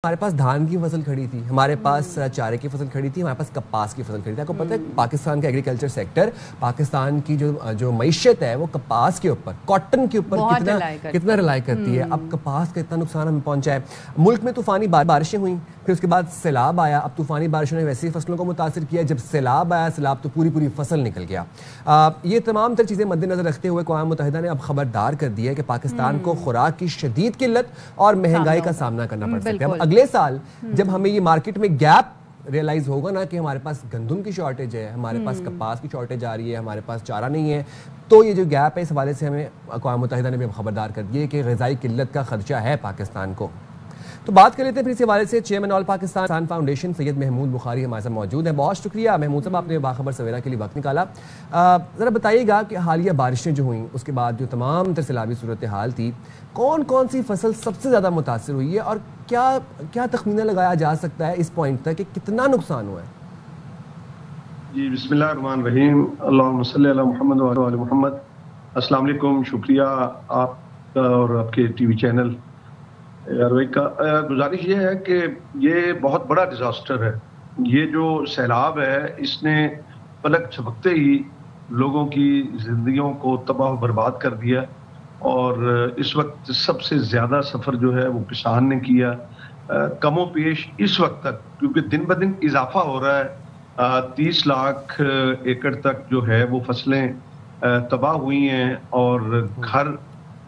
ہمارے پاس دھان کی فصل کھڑی تھی، ہمارے پاس چارے کی فصل کھڑی تھی، ہمارے پاس کپاس کی فصل کھڑی تھی. آپ کو پتہ ہے پاکستان کا ایگریکلچر سیکٹر، پاکستان کی جو معیشت ہے وہ کپاس کے اوپر، کاٹن کے اوپر کتنا رلائی کرتی ہے. اب کپاس کا اتنا نقصان ہمیں پہنچا ہے. ملک میں طوفانی بارشیں ہوئیں، پھر اس کے بعد سیلاب آیا. اب طوفانی بارشوں نے ویسے ہی فصلوں کو متاثر کیا. جب سیلاب آیا، سیلاب تو پوری فصل نکل گیا. یہ تمام تر چیزیں مد نظر رکھتے ہوئے اقوام متحدہ نے اب خبردار کر دیا ہے کہ پاکستان کو خوراک کی شدید قلت اور مہنگائی کا سامنا کرنا پڑ سکتا ہے. اب اگلے سال جب ہمیں یہ مارکیٹ میں گیپ ریئلائز ہوگا نا کہ ہمارے پاس گندم کی شارٹیج ہے، ہمارے پاس کپاس کی شارٹیج آ رہی ہے، ہمارے پاس چارہ نہیں ہے، تو یہ جو گیپ ہے اس حوالے سے ہمیں اقوام متحدہ نے بھی خبردار کر دیا کہ غذائی قلت کا خدشہ ہے پاکستان کو. تو بات کر لیتے ہیں پھر اس حوالے سے. چیئرمین آل پاکستان فاؤنڈیشن سید محمود بخاری ہمارے ساتھ موجود ہیں. بہت شکریہ محمود صاحب، آپ نے باخبر سویرا کے لیے وقت نکالا. ذرا بتائیے گا کہ حالیہ بارشیں جو ہوئیں اس کے بعد جو تمام تر سیلابی صورتحال تھی، کون سی فصل سب سے زیادہ متاثر ہوئی ہے اور کیا تخمینہ لگایا جا سکتا ہے اس پوائنٹ تک کہ کتنا نقصان ہوا ہے؟ جی بسم اللہ الرحمن الرحیم. اللہم صلی علی محمد و علی محمد. السلام علیکم. شکریہ آپ کا اور آپ کے ٹی وی چینل کا. گزارش یہ ہے کہ یہ بہت بڑا ڈیزاسٹر ہے. یہ جو سیلاب ہے اس نے پلک جھپکتے ہی لوگوں کی زندگیوں کو تباہ و برباد کر دیا، اور اس وقت سب سے زیادہ سفر جو ہے وہ کسان نے کیا. کم و بیش اس وقت تک، کیونکہ دن بدن اضافہ ہو رہا ہے، 30 لاکھ ایکڑ تک جو ہے وہ فصلیں تباہ ہوئی ہیں، اور گھر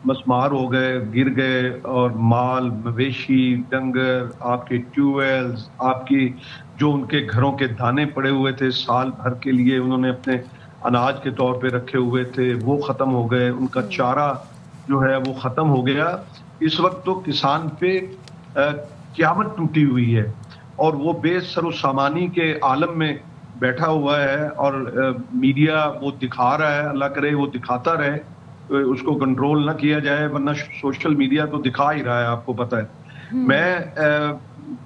مسمار ہو گئے، گر گئے، اور مال مویشی ڈنگر، آپ کے ٹیوب ویلز، آپ کی جو ان کے گھروں کے دانے پڑے ہوئے تھے سال بھر کے لیے انہوں نے اپنے اناج کے طور پہ رکھے ہوئے تھے، وہ ختم ہو گئے. ان کا چارہ جو ہے وہ ختم ہو گیا. اس وقت تو کسان پہ قیامت ٹوٹی ہوئی ہے، اور وہ بے سر و سامانی کے عالم میں بیٹھا ہوا ہے، اور میڈیا وہ دکھا رہا ہے. اللہ کرے وہ دکھاتا رہے، اس کو کنٹرول نہ کیا جائے، ورنہ سوشل میڈیا تو دکھا ہی رہا ہے، آپ کو پتہ ہے. میں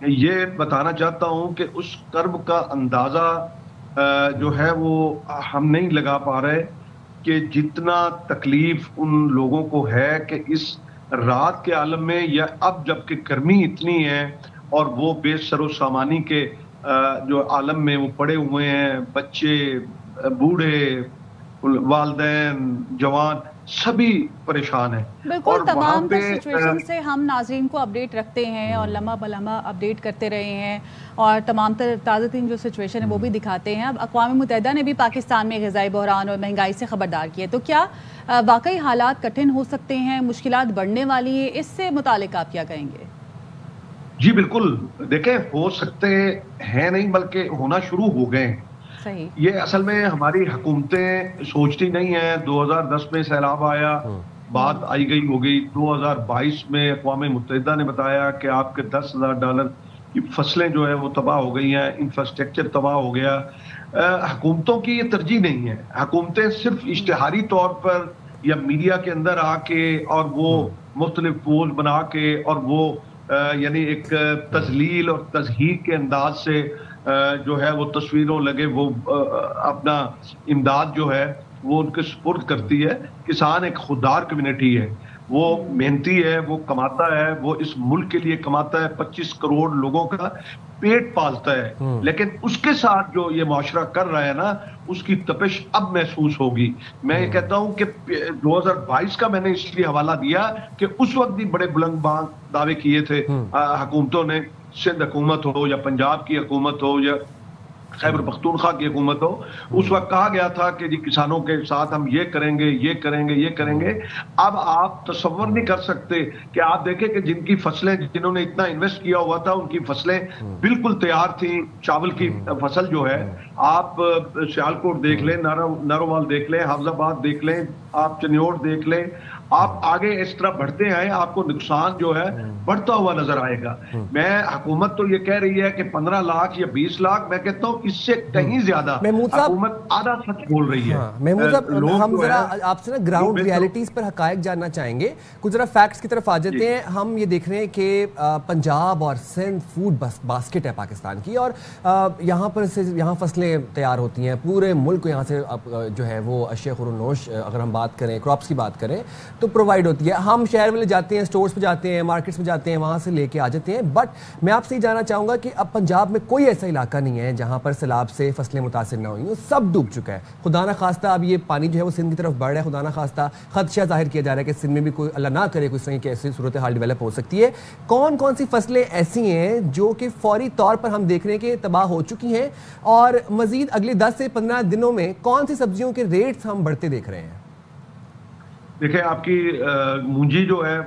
یہ بتانا چاہتا ہوں کہ اس کرب کا اندازہ جو ہے وہ ہم نہیں لگا پا رہے کہ جتنا تکلیف ان لوگوں کو ہے کہ اس رات کے عالم میں، یا اب جب کہ گرمی اتنی ہے اور وہ بے سر و سامانی کے جو عالم میں وہ پڑے ہوئے ہیں، بچے، بوڑھے، والدین، جوان، سبھی پریشان ہیں. بالکل تمام سچویشن سے ہم ناظرین کو اپڈیٹ رکھتے ہیں اور لمحہ بلمحہ اپڈیٹ کرتے رہے ہیں، اور تمام تازہ ترین جو سچویشن ہے وہ بھی دکھاتے ہیں. اب اقوام متحدہ نے بھی پاکستان میں غذائی بحران اور مہنگائی سے خبردار کیا ہے، تو کیا واقعی حالات کٹھن ہو سکتے ہیں، مشکلات بڑھنے والی ہیں؟ اس سے متعلق آپ کیا کہیں گے؟ جی بالکل، دیکھیں ہو سکتے ہیں نہیں بلکہ ہونا شروع ہو گئے ہیں. یہ اصل میں ہماری حکومتیں سوچتی نہیں ہیں. 2010 میں سیلاب آیا، بات آئی گئی ہو گئی. 2022 میں اقوام متحدہ نے بتایا کہ آپ کے $10,000 کی فصلیں جو ہے وہ تباہ ہو گئی ہیں، انفراسٹرکچر تباہ ہو گیا. حکومتوں کی یہ ترجیح نہیں ہے. حکومتیں صرف اشتہاری طور پر یا میڈیا کے اندر آ کے اور وہ مختلف پوز بنا کے اور وہ یعنی ایک تذلیل اور تضحیق کے انداز سے جو ہے وہ تصویروں لگے وہ اپنا امداد جو ہے وہ ان کے سپرد کرتی ہے. کسان ایک خوددار کمیونٹی ہے، وہ محنتی ہے، وہ کماتا ہے، وہ اس ملک کے لیے کماتا ہے، 25 کروڑ لوگوں کا پیٹ پالتا ہے. لیکن اس کے ساتھ جو یہ معاشرہ کر رہا ہے نا، اس کی تپش اب محسوس ہوگی. میں یہ کہتا ہوں کہ 2022 کا میں نے اس لیے حوالہ دیا کہ اس وقت بھی بڑے بلند بانگ دعوے کیے تھے حکومتوں نے، سندھ حکومت ہو یا پنجاب کی حکومت ہو یا خیبر پختونخوا کی حکومت ہو. اس وقت کہا گیا تھا کہ جی کسانوں کے ساتھ ہم یہ کریں گے، یہ کریں گے، یہ کریں گے. اب آپ تصور نہیں کر سکتے کہ آپ دیکھیں کہ جن کی فصلیں، جنہوں نے اتنا انویسٹ کیا ہوا تھا، ان کی فصلیں بالکل تیار تھیں. چاول کی فصل جو ہے، آپ سیالکوٹ دیکھ لیں، ناروال دیکھ لیں، حافظ آباد دیکھ لیں، آپ چنیوڑ دیکھ لیں، آپ آگے اس طرح بڑھتے ہیں آپ کو نقصان جو ہے بڑھتا ہوا نظر آئے گا. میں حکومت تو یہ کہہ رہی ہے کہ 15 لاکھ یا 20 لاکھ، میں کہتا ہوں اس سے کہیں زیادہ حکومت آدھا سچ بول رہی ہے. محمود صاحب، ہم ذرا آپ سے نا گراؤنڈ ریالٹیز پر حقائق جاننا چاہیں گے. کچھ ذرا فیکٹس کی طرف آ جاتے ہیں. ہم یہ دیکھ رہے ہیں کہ پنجاب اور سندھ فوڈ باسکٹ ہے پاکستان کی، اور یہاں پر سے یہاں فصلیں تیار ہوتی ہیں. پورے ملک کو یہاں سے جو ہے وہ اشیاء خورونوش، اگر ہم بات کریں کراپس کی بات کریں، تو پرووائڈ ہوتی ہے. ہم شہر والے جاتے ہیں, اسٹورز پہ جاتے ہیں, مارکیٹس میں جاتے ہیں, وہاں سے لے کے آ جاتے ہیں. بٹ میں آپ سے یہ جاننا چاہوں گا کہ اب پنجاب میں کوئی ایسا علاقہ نہیں ہے جہاں پر سیلاب سے فصلیں متاثر نہ ہوئی ہوں, سب ڈوب چکا ہے. خدا نہ خواستہ اب یہ پانی جو ہے وہ سندھ کی طرف بڑھ رہا ہے, خدا نہ خواستہ خدشہ ظاہر کیا جا رہا ہے کہ سندھ میں بھی کوئی اللہ نہ کرے کوئی اس طرح کی ایسی صورتحال ڈیولپ ہو سکتی ہے. کون کون سی فصلیں ایسی ہیں جو کہ فوری طور پر ہم دیکھ رہے ہیں کہ تباہ ہو چکی ہیں, اور مزید اگلے 10 سے 15 دنوں میں کون سی سبزیوں کے ریٹس ہم بڑھتے دیکھ رہے ہیں؟ دیکھیں, آپ کی مونجی جو ہے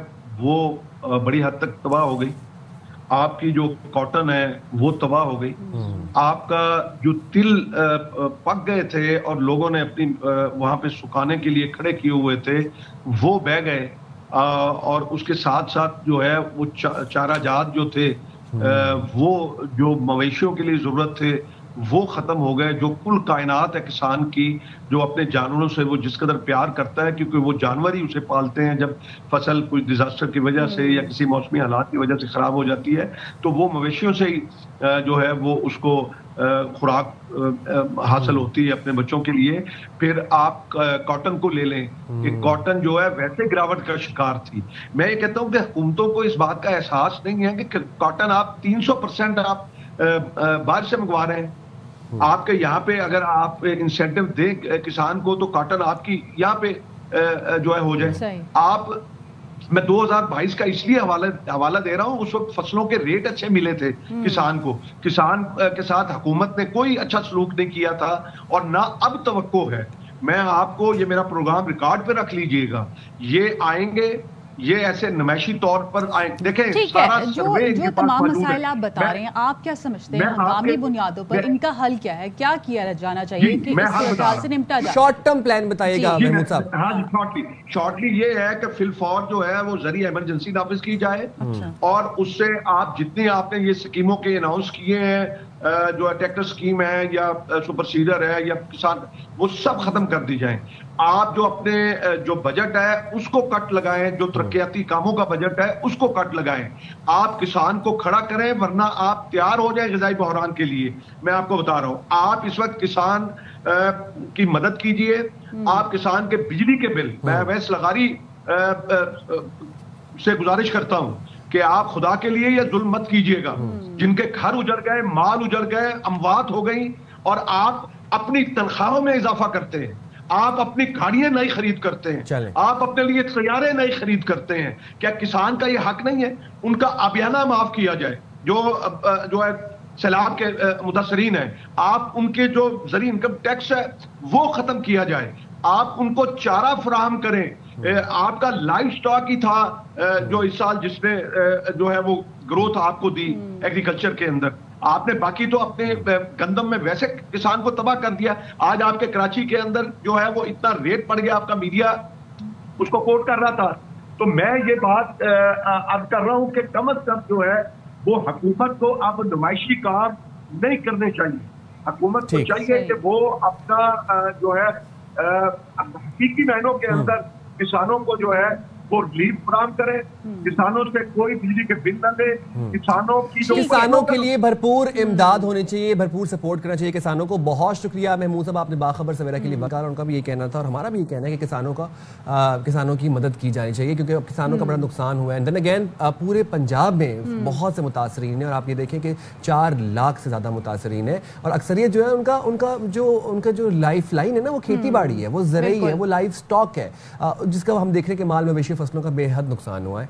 وہ بڑی حد تک تباہ ہو گئی, آپ کی جو کاٹن ہے وہ تباہ ہو گئی, آپ کا جو تل پک گئے تھے اور لوگوں نے اپنی وہاں پہ سکھانے کے لیے کھڑے کیے ہوئے تھے وہ بہہ گئے, اور اس کے ساتھ ساتھ جو ہے وہ چارہ جات جو تھے وہ جو مویشیوں کے لیے ضرورت تھے وہ ختم ہو گئے. جو کل کائنات ہے کسان کی, جو اپنے جانوروں سے وہ جس قدر پیار کرتا ہے, کیونکہ وہ جانور ہی اسے پالتے ہیں, جب فصل کوئی ڈیزاسٹر کی وجہ سے یا کسی موسمی حالات کی وجہ سے خراب ہو جاتی ہے تو وہ مویشیوں سے ہی جو ہے وہ اس کو خوراک حاصل ہوتی ہے اپنے بچوں کے لیے. پھر آپ کاٹن کو لے لیں کہ کاٹن جو ہے ویسے گراوٹ کا شکار تھی. میں یہ کہتا ہوں کہ حکومتوں کو اس بات کا احساس نہیں ہے کہ کاٹن آپ 300% آپ باہر سے منگوا رہے ہیں. آپ کے یہاں پہ اگر آپ انسینٹیو دیں کسان کو تو کاٹن آپ کی یہاں پہ جو ہے ہو جائے. آپ میں 2022 کا اس لیے حوالہ دے رہا ہوں, اس وقت فصلوں کے ریٹ اچھے ملے تھے کسان کو, کسان کے ساتھ حکومت نے کوئی اچھا سلوک نہیں کیا تھا اور نہ اب توقع ہے. میں آپ کو یہ میرا پروگرام ریکارڈ پہ رکھ لیجئے گا, یہ آئیں گے, یہ ایسے نمائشی طور پر دیکھیں سارا سروے جو تمام مسائل آپ بتا رہے ہیں, آپ کیا سمجھتے ہیں ہنگامی بنیادوں پر ان کا حل کیا ہے, کیا کیا جانا چاہیے کہ اس حال سے نمٹا جائے؟ شارٹ ٹرم پلان بتائیے گا محمود صاحب. ہاں, شارٹلی یہ ہے کہ فی الفور جو ہے وہ ذریعہ ایمرجنسی نافذ کی جائے, اور اس سے آپ جتنی آپ نے یہ سکیموں کے اناؤنس کیے ہیں, جو ٹریکٹر سکیم ہے یا سپر سیڈر ہے یا کسان, وہ سب ختم کر دی جائیں. آپ جو اپنے جو بجٹ ہے اس کو کٹ لگائیں, جو ترقیاتی کاموں کا بجٹ ہے اس کو کٹ لگائیں. آپ کسان کو کھڑا کریں ورنہ آپ تیار ہو جائیں غذائی بحران کے لیے. میں آپ کو بتا رہا ہوں, آپ اس وقت کسان کی مدد کیجئے. آپ کسان کے بجلی کے بل, میں ویس لغاری سے گزارش کرتا ہوں کہ آپ خدا کے لیے یہ ظلم مت کیجئے گا. جن کے گھر اجڑ گئے, مال اجڑ گئے, اموات ہو گئی, اور آپ اپنی تنخواہوں میں اضافہ کرتے ہیں, آپ اپنی گاڑیاں نہیں خرید کرتے ہیں, آپ اپنے لیے سیارے نہیں خرید کرتے ہیں. کیا کسان کا یہ حق نہیں ہے ان کا آبیانہ معاف کیا جائے جو ہے سیلاب کے متاثرین ہیں, آپ ان کے جو ذریعہ انکم ٹیکس ہے وہ ختم کیا جائے, آپ ان کو چارہ فراہم کریں. آپ کا لائف سٹاک ہی تھا جو اس سال جس نے جو ہے وہ گروتھ آپ کو دی ایگریکلچر کے اندر, آپ نے باقی تو اپنے گندم میں ویسے کسان کو تباہ کر دیا. آج آپ کے کراچی کے اندر جو ہے وہ اتنا ریٹ پڑ گیا, آپ کا میڈیا اس کو کوٹ کر رہا تھا. تو میں یہ بات عرض کر رہا ہوں کہ کم از کم جو ہے وہ حکومت کو اب نمائشی کام نہیں کرنے چاہیے. حکومت کو چاہیے کہ وہ اپنا جو ہے حقیقی معنوں کے اندر کسانوں کو جو ہے وہ ریلیف فراہم کرے, کسانوں سے کوئی بجلی کے بل نہ لے, کسانوں کے لیے بھرپور امداد ہونی چاہیے, بھرپور سپورٹ کرنا چاہیے کسانوں کو. بہت شکریہ محمود صاحب, آپ نے باخبر سویرا کے لیے بتا, ان کا بھی یہ کہنا تھا اور ہمارا بھی یہ کہنا ہے کہ کسانوں کی مدد کی جانی چاہیے, کیونکہ کسانوں کا بڑا نقصان ہوا ہے. دین اگین پورے پنجاب میں بہت سے متاثرین ہیں, اور آپ یہ دیکھیں کہ 4 لاکھ سے زیادہ متاثرین ہیں, اور اکثریت جو ہے ان کا جو لائف لائن ہے نا وہ کھیتی باڑی ہے, وہ زرعی ہے, وہ لائف سٹاک ہے, جس کا ہم دیکھ رہے ہیں کہ مال مویشی فصلوں کا بے حد نقصان ہوا ہے.